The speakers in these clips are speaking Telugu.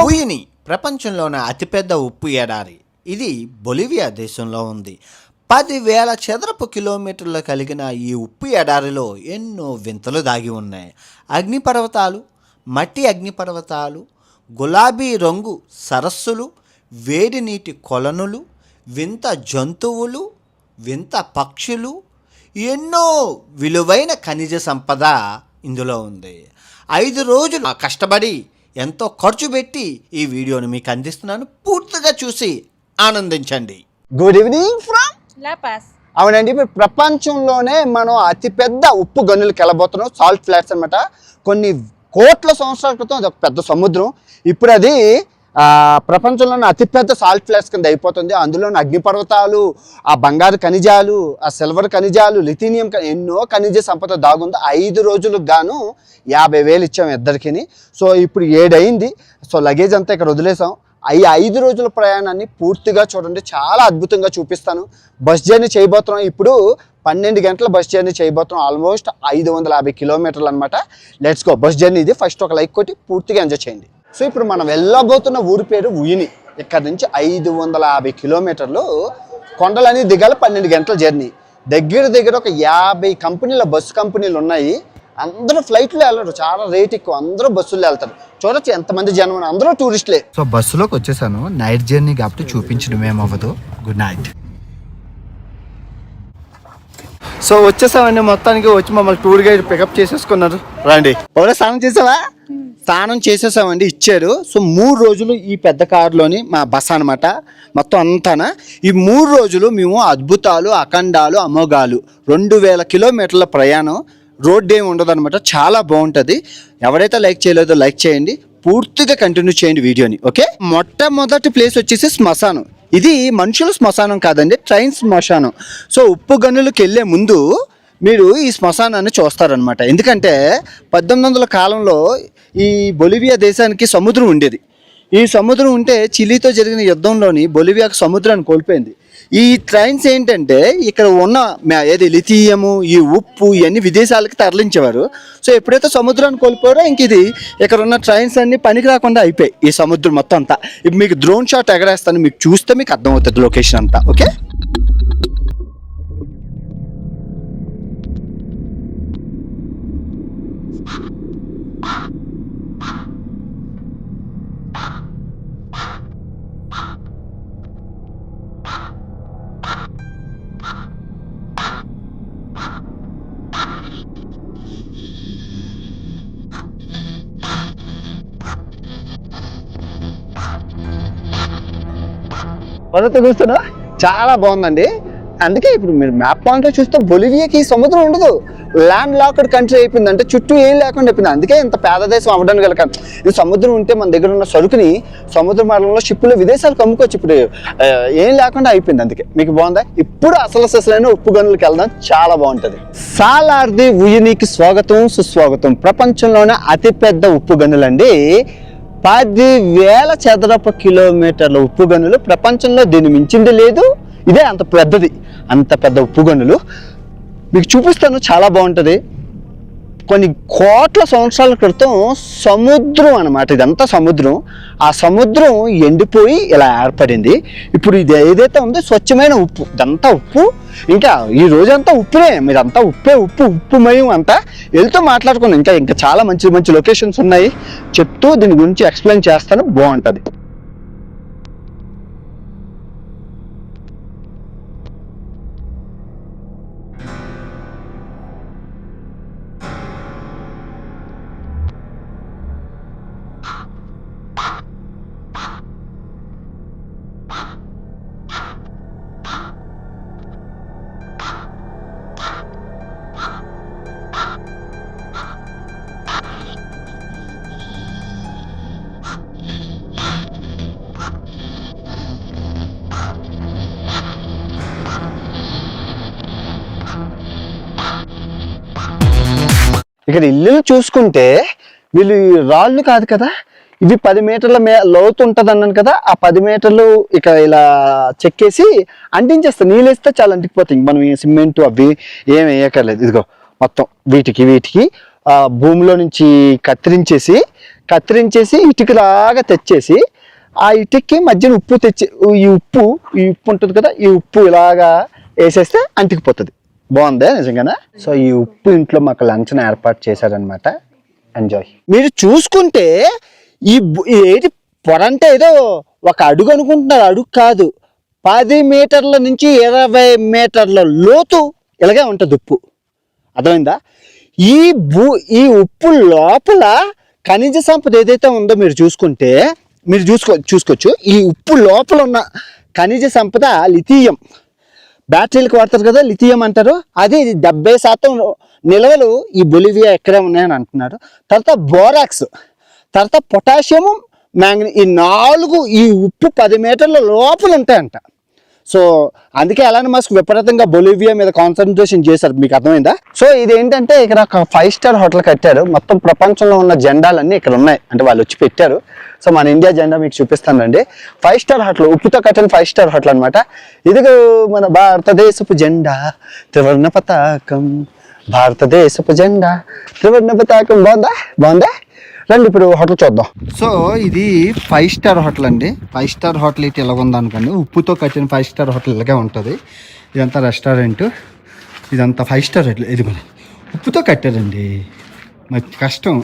ఉయిని ప్రపంచంలోనే అతిపెద్ద ఉప్పు ఎడారి. ఇది బొలివియా దేశంలో ఉంది. 10,000 చదరపు కిలోమీటర్లు కలిగిన ఈ ఉప్పు ఎడారిలో ఎన్నో వింతలు దాగి ఉన్నాయి. అగ్నిపర్వతాలు, మట్టి అగ్నిపర్వతాలు, గులాబీ రంగు సరస్సులు, వేడి నీటి కొలనులు, వింత జంతువులు, వింత పక్షులు, ఎన్నో విలువైన ఖనిజ సంపద ఇందులో ఉంది. 5 రోజులు కష్టపడి ఎంతో ఖర్చు పెట్టి ఈ వీడియోని మీకు అందిస్తున్నాను. పూర్తిగా చూసి ఆనందించండి. Good evening from law pass. అవునండి, ఇప్పుడు ప్రపంచంలోనే మనం అతిపెద్ద ఉప్పు గనులకు వెళ్ళబోతున్నాం. సాల్ట్ ఫ్లాట్స్ అనమాట. కొన్ని కోట్ల సంవత్సరాల క్రితం అది ఒక పెద్ద సముద్రం. ఇప్పుడు అది ప్రపంచంలోనే అతిపెద్ద సాల్ట్ ఫ్లాట్స్ కింద అయిపోతుంది. అందులోని అగ్నిపర్వతాలు, ఆ బంగారు ఖనిజాలు, ఆ సిల్వర్ ఖనిజాలు, లిథీనియం, ఎన్నో ఖనిజ సంపద దాగుంది. 5 రోజులకు గాను 50,000 ఇచ్చాం ఇద్దరికి. సో ఇప్పుడు 7 అయింది. సో లగేజ్ అంతా ఇక్కడ వదిలేసాం. ఈ 5 రోజుల ప్రయాణాన్ని పూర్తిగా చూడండి. చాలా అద్భుతంగా చూపిస్తాను. బస్ జర్నీ చేయబోతున్నాం. ఇప్పుడు 12 గంటల బస్ జర్నీ చేయబోతున్నాం. ఆల్మోస్ట్ 550 కిలోమీటర్లు అనమాట. Let's go. బస్ జర్నీ ఇది. ఫస్ట్ ఒక లైక్ కొట్టి పూర్తిగా ఎంజాయ్ చేయండి. సో ఇప్పుడు మనం వెళ్ళబోతున్న ఊరి పేరు ఉయిని. ఇక్కడ నుంచి 550 కిలోమీటర్లు కొండలని దిగాలి. 12 గంటల జర్నీ. దగ్గర ఒక 50 కంపెనీల బస్సు కంపెనీలు ఉన్నాయి. అందరూ ఫ్లైట్లో వెళ్ళరు, చాలా రేట్ ఎక్కువ. అందరూ బస్సుల్లో వెళ్తారు. చూడొచ్చు ఎంతమంది జనం, అందరూ టూరిస్టులే. సో బస్సులోకి వచ్చేసాను. నైట్ జర్నీ కాబట్టి చూపించడం ఏమవ్వదు. Good night. సో వచ్చేసామండి. మొత్తానికి వచ్చి మమ్మల్ని టూర్ గైడ్ పికప్ చేసేసుకున్నారు. రండి. ఎవరో స్నానం చేసావా? స్నానం చేసేసామండి, ఇచ్చారు. సో 3 రోజులు ఈ పెద్ద కారులోని మా బస్ అనమాట. మొత్తం అంతానా ఈ 3 రోజులు మేము అద్భుతాలు, అఖండాలు, అమోఘాలు 2000 కిలోమీటర్ల ప్రయాణం. రోడ్ ఏమి ఉండదు అనమాట. చాలా బాగుంటుంది. ఎవరైతే లైక్ చేయలేదో లైక్ చేయండి. పూర్తిగా కంటిన్యూ చేయండి వీడియోని. ఓకే. మొట్టమొదటి ప్లేస్ వచ్చేసి శ్మశానం. ఇది మనుషుల శ్మశానం కాదండి, ట్రైన్ శ్మశానం. సో ఉప్పు గనులకు వెళ్ళే ముందు మీరు ఈ శ్మశానాన్ని చూస్తారనమాట. ఎందుకంటే 1800 కాలంలో ఈ బొలివియా దేశానికి సముద్రం ఉండేది. ఈ సముద్రం ఉంటే చిలీతో జరిగిన యుద్ధంలోని బొలివియాకు సముద్రాన్ని కోల్పోయింది. ఈ ట్రైన్స్ ఏంటంటే ఇక్కడ ఉన్న ఏది లిథియము, ఈ ఉప్పు, ఇవన్నీ విదేశాలకి తరలించేవారు. సో ఎప్పుడైతే సముద్రాన్ని కోల్పోయారో ఇంక ఇది ఇక్కడ ఉన్న ట్రైన్స్ అన్ని పనికి రాకుండా అయిపోయాయి. ఈ సముద్రం మొత్తం అంతా. ఇప్పుడు మీకు డ్రోన్ షాట్ ఎగరేస్తాను, మీకు చూస్తే మీకు అర్థమవుతుంది లొకేషన్ అంతా. ఓకే. మొదట చూస్తున్నా చాలా బాగుందండి. అందుకే ఇప్పుడు మీరు మ్యాప్ పాయింట్లో చూస్తే బొలివియాకి సముద్రం ఉండదు. ల్యాండ్ లాక్డ్ కంట్రీ అయిపోయింది. అంటే చుట్టూ ఏం లేకుండా అయిపోయింది. అందుకే ఇంత పేద దేశం అవ్వడానికి గల ఇది సముద్రం ఉంటే మన దగ్గర ఉన్న సరుకుని సముద్ర మార్గంలో షిప్పులు విదేశాలకు అమ్ముకోవచ్చు. ఇప్పుడు ఏం లేకుండా అయిపోయింది. అందుకే మీకు బాగుందా? ఇప్పుడు అసలైన ఉప్పు గనులకు వెళ్దాం. చాలా బాగుంటుంది. సాలార్ది ఉయినికి స్వాగతం, సుస్వాగతం. ప్రపంచంలోనే అతిపెద్ద ఉప్పు గనులండి. 10,000 చదరపు కిలోమీటర్ల ఉప్పు గనులు. ప్రపంచంలో దీన్ని మించింది లేదు. ఇదే అంత పెద్దది. అంత పెద్ద ఉప్పు గనులు మీకు చూపిస్తాను. చాలా బాగుంటుంది. కొన్ని కోట్ల సంవత్సరాల క్రితం సముద్రం అనమాట. ఇదంతా సముద్రం. ఆ సముద్రం ఎండిపోయి ఇలా ఏర్పడింది. ఇప్పుడు ఇది ఏదైతే ఉందో స్వచ్ఛమైన ఉప్పు. ఇదంతా ఉప్పు. ఇంకా ఈ రోజంతా ఉప్పునే. మీరంతా ఉప్పుమయం అంతా. వెళ్తూ మాట్లాడుకున్నాం. ఇంకా చాలా మంచి లొకేషన్స్ ఉన్నాయి. చెప్తూ దీని గురించి ఎక్స్ప్లెయిన్ చేస్తాను. బాగుంటుంది. ఇక్కడ ఇల్లు చూసుకుంటే వీళ్ళు రాళ్ళు కాదు కదా, ఇవి 10 మీటర్ల లోతు ఉంటుంది అన్నాను కదా. ఆ 10 మీటర్లు ఇక ఇలా చెక్కేసి అంటించేస్తా. నీళ్ళు వేస్తే చాలా అంటికిపోతాయి. మనం సిమెంట్ అవి ఏమి వేయక్కర్లేదు. ఇదిగో మొత్తం వీటికి భూమిలో నుంచి కత్తిరించేసి ఇటుకలాగా తెచ్చేసి ఆ ఇటుక్కి మధ్యన ఉప్పు తెచ్చి ఈ ఉప్పు ఉంటుంది కదా, ఈ ఉప్పు ఇలాగా వేసేస్తే అంటికిపోతుంది. బాగుందా నిజంగానే? సో ఈ ఉప్పు ఇంట్లో మాకు లంచ్ని ఏర్పాటు చేశారనమాట. ఎంజాయ్. మీరు చూసుకుంటే ఏంటి పొర అంటే ఏదో ఒక అడుగు అనుకుంటున్నారు, అడుగు కాదు, 10 మీటర్ల నుంచి 20 మీటర్ల లోతు ఇలాగే ఉంటుంది ఉప్పు. అర్థమైందా? ఈ ఉప్పు లోపల ఖనిజ సంపద ఏదైతే ఉందో మీరు చూసుకోవచ్చు. ఈ ఉప్పు లోపల ఉన్న ఖనిజ సంపద లిథియం. బ్యాటరీలకు వాడతారు కదా, లిథియం అంటారు. అది 70% నిల్వలు ఈ బొలివియా ఎక్కడే ఉన్నాయని అంటున్నారు. తర్వాత బోరాక్స్, తర్వాత పొటాషియము, మ్యాంగనీస్, ఈ 4 ఈ ఉప్పు 10 మీటర్ల లోపల ఉంటాయంట. సో అందుకే ఎలాన్ మస్క్ విపరీతంగా బొలివియా మీద కాన్సన్ట్రేషన్ చేశారు. మీకు అర్థమైందా? సో ఇదేంటంటే ఇక్కడ ఒక 5 స్టార్ హోటల్ కట్టారు. మొత్తం ప్రపంచంలో ఉన్న జెండాలన్నీ ఇక్కడ ఉన్నాయి, అంటే వాళ్ళు వచ్చి పెట్టారు. సో మన ఇండియా జెండా మీకు చూపిస్తానండి. 5 స్టార్ హోటల్, ఉప్పుతో కట్టిన 5 స్టార్ హోటల్ అనమాట. ఇదిగో మన భారతదేశపు జెండా త్రివర్ణ పతాకం, భారతదేశపు జెండా త్రివర్ణ పతాకం. బాగుందా? రండి ఇప్పుడు హోటల్ చూద్దాం. సో ఇది 5 స్టార్ హోటల్ అండి. 5 స్టార్ హోటల్ ఇటు ఇలా ఉందనుకోండి. ఉప్పుతో కట్టిన 5 స్టార్ హోటల్ ఇలాగే ఉంటుంది. ఇదంతా రెస్టారెంట్, ఇదంతా 5 స్టార్ హోటల్. ఇది మన ఉప్పుతో కట్టారండి. మరి కష్టం.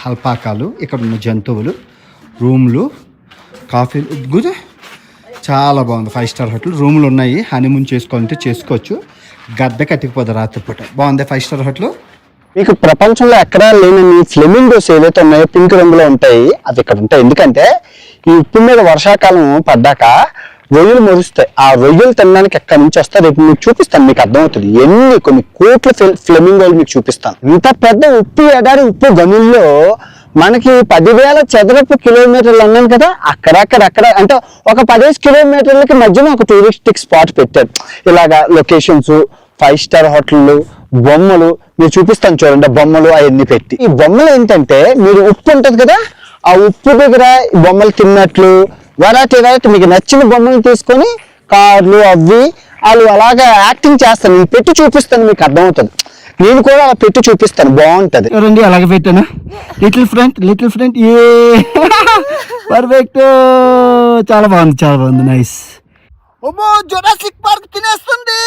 అల్పాకాలు, ఇక్కడ ఉన్న జంతువులు, రూమ్లు, కాఫీలు, గుడ్, చాలా బాగుంది. 5 స్టార్ హోటల్. రూములు ఉన్నాయి, హనీమూన్ చేసుకోవాలంటే చేసుకోవచ్చు. గద్ద కట్టిపోదు రాత్రిపూట. బాగుంది 5 స్టార్ హోటల్. మీకు ప్రపంచంలో ఎక్కడా లేని ఫ్లెమింగోస్ ఏవైతే ఉన్నాయో పింక్ రంగులో ఉంటాయి, అవి ఇక్కడ ఉంటాయి. ఎందుకంటే ఈ ఉప్పు మీద వర్షాకాలం పడ్డాక రొయ్యలు మొరుస్తాయి. ఆ రొయ్యలు తినడానికి ఎక్కడి నుంచి వస్తాయి రేపు మీకు చూపిస్తాను, మీకు అర్థమవుతుంది. కొన్ని కోట్ల ఫ్లెమింగోలు మీకు చూపిస్తాను. ఇంత పెద్ద ఉప్పు ఎడారి, ఉప్పు గనుల్లో మనకి 10,000 చదరపు కిలోమీటర్లు అన్నాను కదా, అక్కడ అంటే ఒక 15 కిలోమీటర్లకి మధ్యన ఒక టూరిస్టిక్ స్పాట్ పెట్టారు. ఇలాగా లొకేషన్స్, 5 స్టార్ హోటళ్ళు, బొమ్మలు మీరు చూపిస్తాను చూడండి. బొమ్మలు అవన్నీ పెట్టి, ఈ బొమ్మలు ఏంటంటే మీరు ఉప్పు ఉంటుంది కదా, ఆ ఉప్పు దగ్గర బొమ్మలు తిన్నట్లు వెరైటీ మీకు నచ్చిన బొమ్మలు తీసుకొని కార్లు అవి వాళ్ళు అలాగా యాక్టింగ్ చేస్తాను. నేను పెట్టి చూపిస్తాను, మీకు అర్థమవుతుంది. నేను కూడా అలా పెట్టి చూపిస్తాను, బాగుంటది. రండి అలాగే పెట్టాను. లిటిల్ ఫ్రెండ్ ఏ పర్ఫెక్ట్, చాలా బాగుంది. నైస్. ఓమో జురాసిక్ పార్క్ తినేస్తుంది.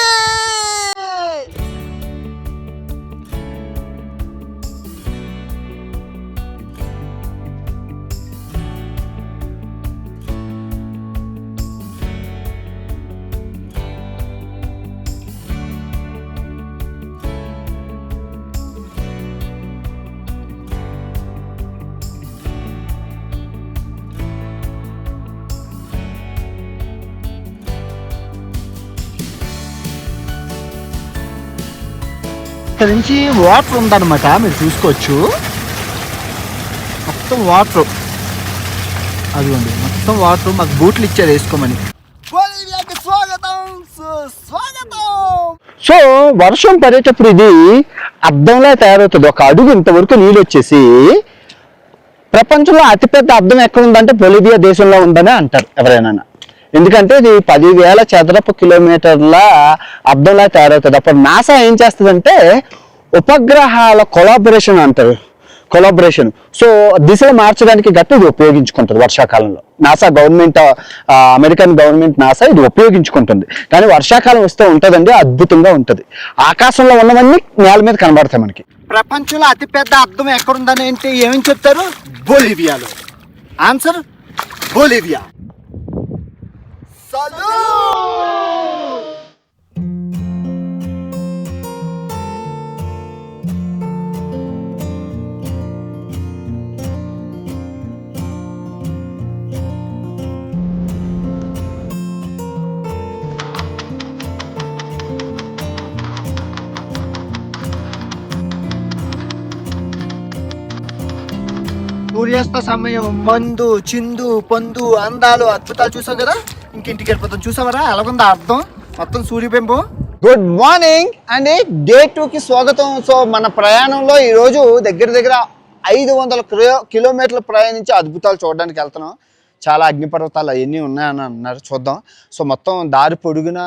ఇక్కడ నుంచి వాటర్ ఉందన్నమాట, మీరు చూసుకోవచ్చు. మొత్తం వాటర్, అదిగోండి మొత్తం వాటర్. మాకు బూట్లు ఇచ్చారు వేసుకోమని. సో వర్షం పడేటప్పుడు ఇది అద్దంలా తయారవుతుంది. ఒక అడుగు ఇంతవరకు నీళ్ళు వచ్చేసి ప్రపంచంలో అతిపెద్ద అద్దం ఎక్కడ ఉందంటే బొలివియా దేశంలో ఉందని అంటారు ఎవరైనా. ఎందుకంటే ఇది 10,000 చదరపు కిలోమీటర్ల అద్దంలా తయారవుతుంది. అప్పుడు నాసా ఏం చేస్తుందంటే ఉపగ్రహాల కొలాబరేషన్ అంటారు, కొలాబరేషన్. సో దిశలు మార్చడానికి గట్టి ఇది ఉపయోగించుకుంటుంది వర్షాకాలంలో. NASA government, American government NASA ఇది ఉపయోగించుకుంటుంది. కానీ వర్షాకాలం వస్తే ఉంటుందండి, అద్భుతంగా ఉంటుంది. ఆకాశంలో ఉన్నవన్నీ నేల మీద కనబడతాయి మనకి. ప్రపంచంలో అతిపెద్ద అద్దం ఎక్కడుందని ఏంటి ఏమని చెప్తారు? బొలివియాలో. Answer Bolivia. సూర్యాస్త సమయం, మందు, చిందు, పొందు, అందాలు, అద్భుతాలు చూసావు కదా. ఇంకింటికి వెళ్ళిపోతాం. చూసావరా ఎలాగుందా అర్థం మొత్తం సూర్యబింబం. గుడ్ మార్నింగ్ అండి, డే 2కి స్వాగతం. సో మన ప్రయాణంలో ఈరోజు దగ్గర 500 కిలోమీటర్లు ప్రయాణించి అద్భుతాలు చూడడానికి వెళ్తున్నాం. చాలా అగ్నిపర్వతాలు అవన్నీ ఉన్నాయని అన్నారు, చూద్దాం. సో మొత్తం దారి పొడుగున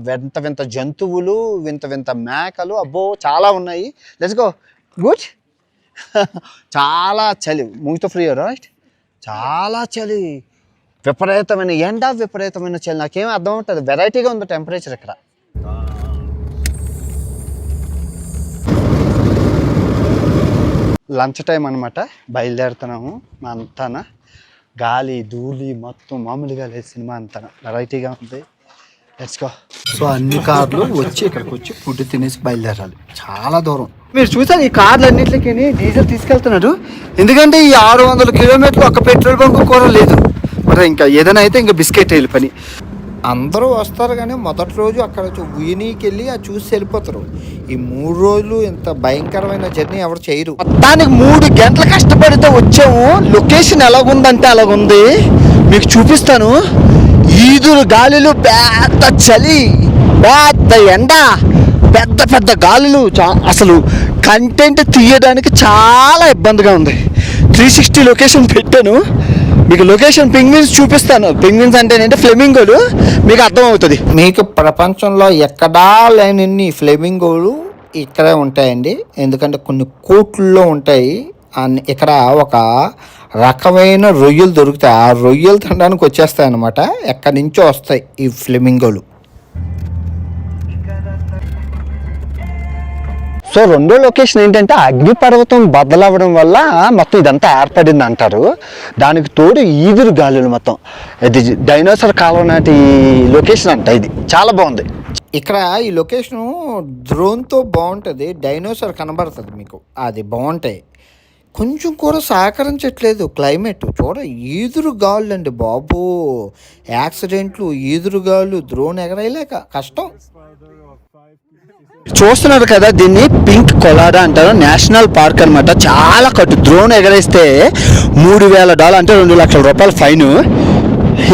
వింత జంతువులు, వింత మేకలు, అబ్బో చాలా ఉన్నాయి. Let's go. గుడ్. చాలా చలి, మూతో ఫ్రీ రైట్, చాలా చలి, విపరీతమైన ఎండ, విపరీతమైన చలి. నాకేం అర్థం అవుతుంది, వెరైటీగా ఉంది టెంపరేచర్ ఇక్కడ. లంచ్ టైం అనమాట, బయలుదేరుతున్నాము. మా అంతానా గాలి ధూళి మొత్తం మామూలుగా లేదు, సినిమా అంతా వెరైటీగా ఉంది. Let's go. సో అన్ని కార్లు వచ్చి ఇక్కడికి వచ్చి ఫుడ్ తినేసి బయలుదేరాలి. చాలా దూరం. మీరు చూసారు ఈ కార్లు అన్నింటికి డీజిల్ తీసుకెళ్తున్నారు, ఎందుకంటే ఈ 600 కిలోమీటర్లు ఒక పెట్రోల్ బంక్ కూడా లేదు. మరి ఇంకా ఏదైనా అయితే ఇంకా బిస్కెట్ వెళ్ళి పని. అందరూ వస్తారు కానీ మొదటి రోజు అక్కడ ఉయ్యనీకి వెళ్ళి అది చూసి వెళ్ళిపోతారు. ఈ 3 రోజులు ఇంత భయంకరమైన జర్నీ ఎవరు చేయరు. మొత్తానికి 3 గంటలు కష్టపడితే వచ్చాము. లొకేషన్ ఎలాగుందంటే అలాగుంది, మీకు చూపిస్తాను. ఈదురు గాలులు, పెద్ద చలి, పెద్ద ఎండ, పెద్ద పెద్ద గాలులు. అసలు కంటెంట్ తీయడానికి చాలా ఇబ్బందిగా ఉంది. 360 లొకేషన్ పెట్టాను, మీకు లొకేషన్ పింగ్విన్స్ చూపిస్తాను. పింగ్విన్స్ అంటే ఏంటంటే ఫ్లెమింగోలు, మీకు అర్థమవుతుంది. మీకు ప్రపంచంలో ఎక్కడా లేని ఫ్లెమింగోలు ఇక్కడే ఉంటాయండి, ఎందుకంటే కొన్ని కోట్లలో ఉంటాయి. ఇక్కడ ఒక రకమైన రొయ్యలు దొరుకుతాయి, ఆ రొయ్యలు తినడానికి వచ్చేస్తాయి అన్నమాట. ఎక్కడి నుంచో వస్తాయి ఈ ఫ్లెమింగోలు. సో రెండో లొకేషన్ ఏంటంటే అగ్నిపర్వతం బద్దలవ్వడం వల్ల మొత్తం ఇదంతా ఏర్పడింది అంటారు. దానికి తోడు ఈదురు గాలులు మొత్తం. ఇది డైనోసార్ కాలం నాటి లొకేషన్ అంట. ఇది చాలా బాగుంది. ఇక్కడ ఈ లొకేషను డ్రోన్తో బాగుంటుంది, డైనోసార్ కనబడుతుంది మీకు, అది బాగుంటాయి. కొంచెం కూడా సహకరించట్లేదు క్లైమేట్. చూడ ఈదురు గాళ్ళు అండి బాబు, యాక్సిడెంట్లు, ఈదురు గాళ్ళు, డ్రోన్ ఎగరేయలేక కష్టం. చూస్తున్నారు కదా, దీన్ని పింక్ కొలాడా అంటారు. నేషనల్ పార్క్ అనమాట. చాలా కట్టు. డ్రోన్ ఎగరేస్తే $3,000 అంటే ₹2,00,000 ఫైన్.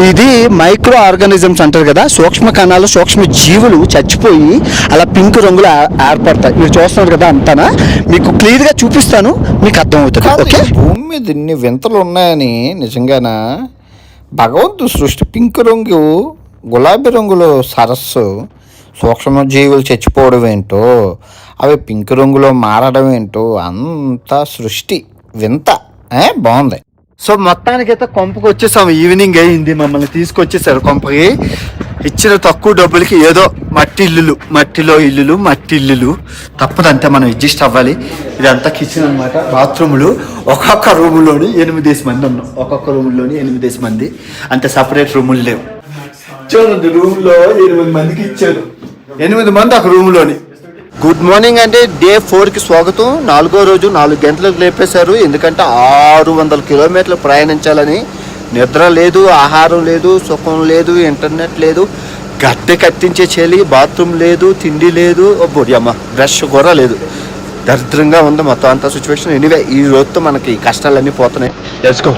ఇది మైక్రో ఆర్గానిజమ్స్ అంటారు కదా, సూక్ష్మ కణాలు, సూక్ష్మ జీవులు చచ్చిపోయి అలా పింక్ రంగులో ఏర్పడతాయి. మీరు చూస్తున్నారు కదా, అంతానా మీకు క్లియర్గా చూపిస్తాను, మీకు అర్థమవుతుంది. ఓకే, భూమి మీద ఇన్ని వింతలు ఉన్నాయని నిజంగానా భగవంతుడు సృష్టి. పింక్ రంగు, గులాబీ రంగులో సరస్సు, సూక్ష్మజీవులు చచ్చిపోవడం ఏంటో, అవి పింక్ రంగులో మారడం ఏంటో, అంతా సృష్టి వింత. బాగుంది. సో మొత్తానికైతే కొంపకి వచ్చేసాము. ఈవినింగ్ అయింది, మమ్మల్ని తీసుకొచ్చేసారు కొంపకి. ఇచ్చిన తక్కువ డబ్బులకి ఏదో మట్టి ఇల్లులు, మట్టిలో ఇల్లులు, మట్టి ఇల్లులు తప్పదంటే మనం అడ్జస్ట్ అవ్వాలి. ఇదంతా కిచెన్ అనమాట. బాత్రూములు ఒక్కొక్క రూములోని 8 మంది ఉన్నాం. ఒక్కొక్క రూములోని 8 మంది, అంటే సపరేట్ రూములు లేవు. చూడండి, రూమ్లో 8 మందికి ఇచ్చారు. 8 మంది ఒక రూమ్లోని. గుడ్ మార్నింగ్ అండి. డే 4కి స్వాగతం. 4వ రోజు 4 గంటలకు లేపేశారు, ఎందుకంటే 600 కిలోమీటర్లు ప్రయాణించాలని. నిద్ర లేదు, ఆహారం లేదు, సుఖం లేదు, ఇంటర్నెట్ లేదు, గడ్డ కట్టించే చలి, బాత్రూమ్ లేదు, తిండి లేదు, బొడి అమ్మ బ్రష్ కూడా లేదు. దరిద్రంగా ఉంది మొత్తం అంతా సిచ్యువేషన్. ఎనీవే, ఈ రోజుతో మనకి కష్టాలన్నీ పోతున్నాయి. Let's go.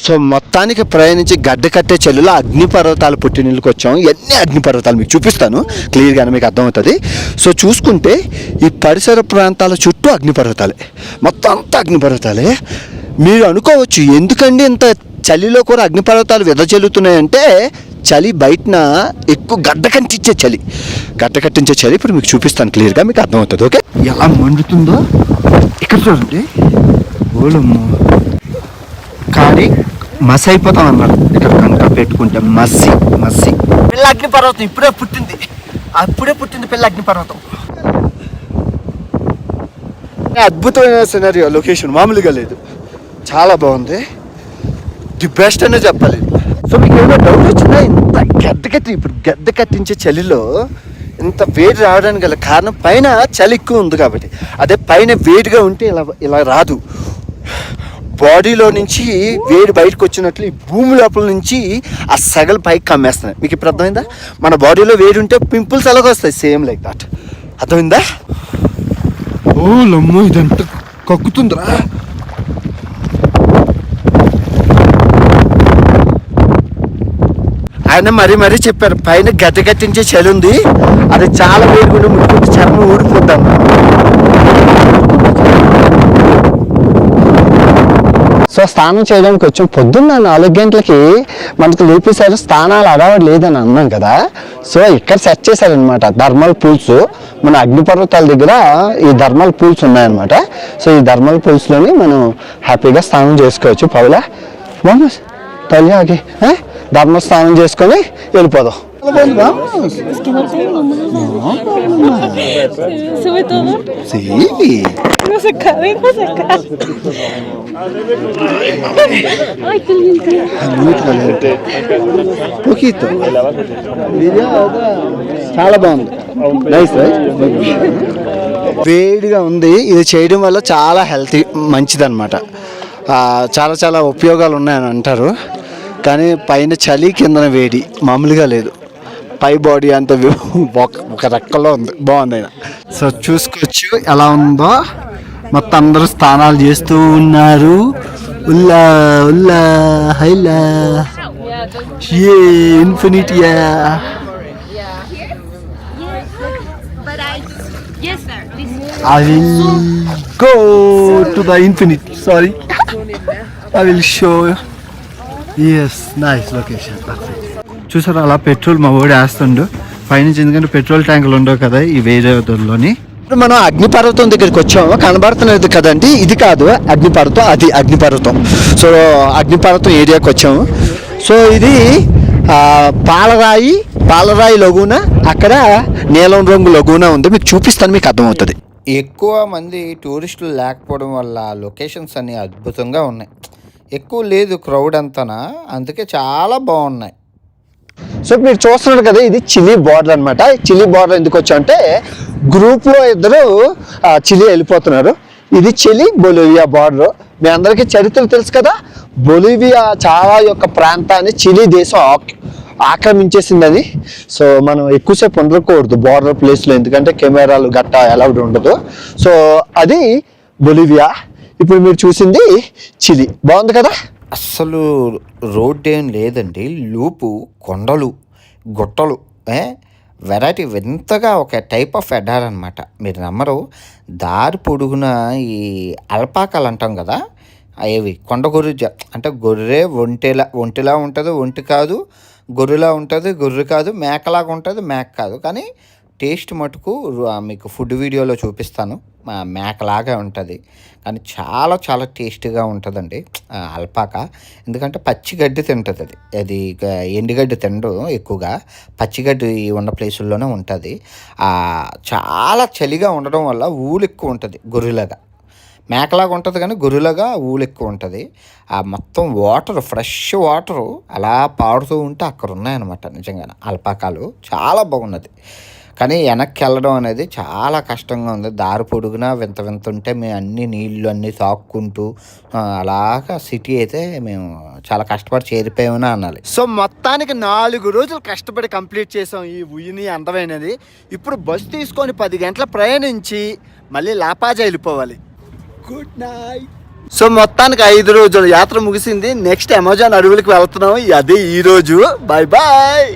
సో మొత్తానికి ప్రయాణించి గడ్డ కట్టే చెల్లులో అగ్నిపర్వతాలు పుట్టినీళ్ళకి వచ్చాము. ఎన్ని అగ్నిపర్వతాలు మీకు చూపిస్తాను, క్లియర్గానే మీకు అర్థమవుతుంది. సో చూసుకుంటే ఈ పరిసర ప్రాంతాల చుట్టూ అగ్నిపర్వతాలే, మొత్తం అంతా అగ్నిపర్వతాలే. మీరు అనుకోవచ్చు ఎందుకండి ఇంత చలిలో కూడా అగ్నిపర్వతాలు వెదజల్లుతున్నాయంటే, చలి బయటన ఎక్కువ గడ్డ కట్టించే చలి ఇప్పుడు మీకు చూపిస్తాను, క్లియర్గా మీకు అర్థమవుతుంది. ఓకే, ఎలా మండుతుందో ఇక్కడ చూడండి. ఓలమ్మ, కానీ మసి అయిపోతాం అన్నారు ఇక్కడ కనుక పెట్టుకుంటే. మసి పిల్ల అగ్నిపర్వతం ఇప్పుడే పుట్టింది పిల్ల అగ్నిపర్వతం. అద్భుతమైన సినారియో, లొకేషన్ మామూలుగా లేదు, చాలా బాగుంది. ది బెస్ట్ అనే చెప్పాలి. సో మీకు ఏమైనా డౌట్ వచ్చిందా, ఇంత గడ్డ కట్టించే చలిలో ఇంత వేడి రావడానికి గల కారణం పైన చలి ఎక్కువ ఉంది కాబట్టి. అదే పైన వేడిగా ఉంటే ఇలా రాదు. బాడీలో నుంచి వేడి బయటకు వచ్చినట్లు ఈ భూమి లోపల నుంచి ఆ సగలు పైకి కమ్మేస్తున్నాయి. మీకు ఇప్పుడు అర్థమైందా? మన బాడీలో వేడి ఉంటే పింపుల్స్ అలాగ వస్తాయి, సేమ్ లైక్ దాట్. అర్థమైందా? ఓ లమ్మ, ఇదంతా కక్కుతుందిరా. ఆయన మరీ చెప్పారు, పైన గట్టి కట్టించే చలి ఉంది, అది చాలా వేడిగా ముట్టుకుంటే చర్మం ఊడిపోద్దాం. సో స్నానం చేయడానికి వచ్చాం. పొద్దున్న 4 గంటలకి మనకు లేపేశారు, స్నానాలు అడవాడు లేదని అన్నాం కదా. సో ఇక్కడ సెట్ చేశారనమాట థర్మల్ పూల్స్. మన అగ్నిపర్వతాల దగ్గర ఈ థర్మల్ పూల్స్ ఉన్నాయన్నమాట. సో ఈ థర్మల్ పూల్స్లోని మనం హ్యాపీగా స్నానం చేసుకోవచ్చు. పౌలా బాగా తల్లి థర్మల్ స్నానం చేసుకొని వెళ్ళిపోదాం. Sube todo. Sí. No se cabe, no se cabe. Ay, qué lindo. Muy caliente. Poquito. చాలా బాగుంది. నైస్ వేడిగా ఉంది. ఇది చేయడం వల్ల చాలా హెల్తీ, మంచిది అనమాట. చాలా ఉపయోగాలు ఉన్నాయని అంటారు. కానీ పైన చలి, కిందన వేడి మామూలుగా లేదు. పై బాడీ అంత ఒక రెక్కలో ఉంది. బాగుంది అయినా. సో చూసుకోవచ్చు ఎలా ఉందో. మొత్తం అందరూ స్నానాలు చేస్తూ ఉన్నారు. ఉల్లా ఉల్లా హైలా ఏ ఇన్ఫినిటియా. Yes, sir. Please. I will go to the infinite. Sorry. I will show you. Yes, nice location. Perfect. చూసారు అలా పెట్రోల్ మా ఓడి వేస్తుండు పైనుంచి, ఎందుకంటే పెట్రోల్ ట్యాంకులు ఉండవు కదా ఈ వేరేలోని. ఇప్పుడు మనం అగ్నిపర్వతం దగ్గరికి వచ్చాము. కనబడుతున్నది కదండి, ఇది కాదు అగ్నిపర్వతం, అది అగ్నిపర్వతం. సో అగ్నిపర్వతం ఏరియాకి వచ్చాము. సో ఇది పాలరాయి లఘున, అక్కడ నీలం రంగు లఘున ఉంది. మీకు చూపిస్తాను, మీకు అర్థమవుతుంది. ఎక్కువ మంది టూరిస్టులు లేకపోవడం వల్ల లొకేషన్స్ అన్నీ అద్భుతంగా ఉన్నాయి. ఎక్కువ లేదు క్రౌడ్ అంతనా, అందుకే చాలా బాగున్నాయి. సో మీరు చూస్తున్నారు కదా, ఇది చిలీ బార్డర్ అనమాట. చిలీ బార్డర్ ఎందుకు వచ్చా అంటే గ్రూప్లో ఇద్దరు చిలీ వెళ్ళిపోతున్నారు. ఇది చిలీ బొలివియా బార్డర్. మీ అందరికీ చరిత్ర తెలుసు కదా, బొలివియా చాలా యొక్క ప్రాంతాన్ని చిలీ దేశం ఆక్రమించేసిందని. సో మనం ఎక్కువసేపు ఉండకూడదు బార్డర్ ప్లేస్లో, ఎందుకంటే కెమెరాలు గట్టా అలౌడ్ ఉండదు. సో అది బొలివియా. ఇప్పుడు మీరు చూసింది చిలీ. బాగుంది కదా. అస్సలు రోడ్ ఏం లేదండి, లూపు, కొండలు, గుట్టలు, వెరైటీ వింతగా ఒక టైప్ ఆఫ్ ఎడార్ అనమాట. మీరు నమ్మరు, దారి పొడుగున ఈ అల్పాకాలు అంటాం కదా, అవి కొండ గొర్రె అంటే గొర్రె ఒంటిలా ఉంటుంది, ఒంటి కాదు, గొర్రెలా ఉంటుంది, గొర్రె కాదు, మేకలాగా ఉంటుంది, మేక కాదు. కానీ టేస్ట్ మటుకు మీకు ఫుడ్ వీడియోలో చూపిస్తాను. మేకలాగా ఉంటుంది, కానీ చాలా టేస్టీగా ఉంటుందండి అల్పాక. ఎందుకంటే పచ్చిగడ్డి తింటుంది అది ఎండుగడ్డి తినడు ఎక్కువగా, పచ్చిగడ్డి ఉన్న ప్లేసుల్లోనే ఉంటుంది. చాలా చలిగా ఉండడం వల్ల ఊలు ఎక్కువ ఉంటుంది, గొర్రెలాగా. మేకలాగా ఉంటుంది కానీ గొర్రెలాగా ఊలు ఎక్కువ ఉంటుంది. మొత్తం వాటర్, ఫ్రెష్ వాటరు అలా పాడుతూ ఉంటే అక్కడ ఉన్నాయన్నమాట. నిజంగా అల్పాకాలు చాలా బాగున్నది. కానీ వెనక్కి వెళ్ళడం అనేది చాలా కష్టంగా ఉంది. దారి పొడుగునా వింత ఉంటే మేము అన్ని నీళ్ళు అన్నీ తాక్కుంటూ అలాగా సిటీ అయితే మేము చాలా కష్టపడి చేరిపోయామని అనాలి. సో మొత్తానికి 4 రోజులు కష్టపడి కంప్లీట్ చేసాం ఈ ఉయ్యిని అందమైనది. ఇప్పుడు బస్సు తీసుకొని 10 గంటల ప్రయాణించి మళ్ళీ లాపాజా వెళ్ళిపోవాలి. Good night. సో మొత్తానికి 5 రోజుల యాత్ర ముగిసింది. నెక్స్ట్ అమెజాన్ అడవులకు వెళ్తున్నాం. అదే ఈరోజు. Bye bye.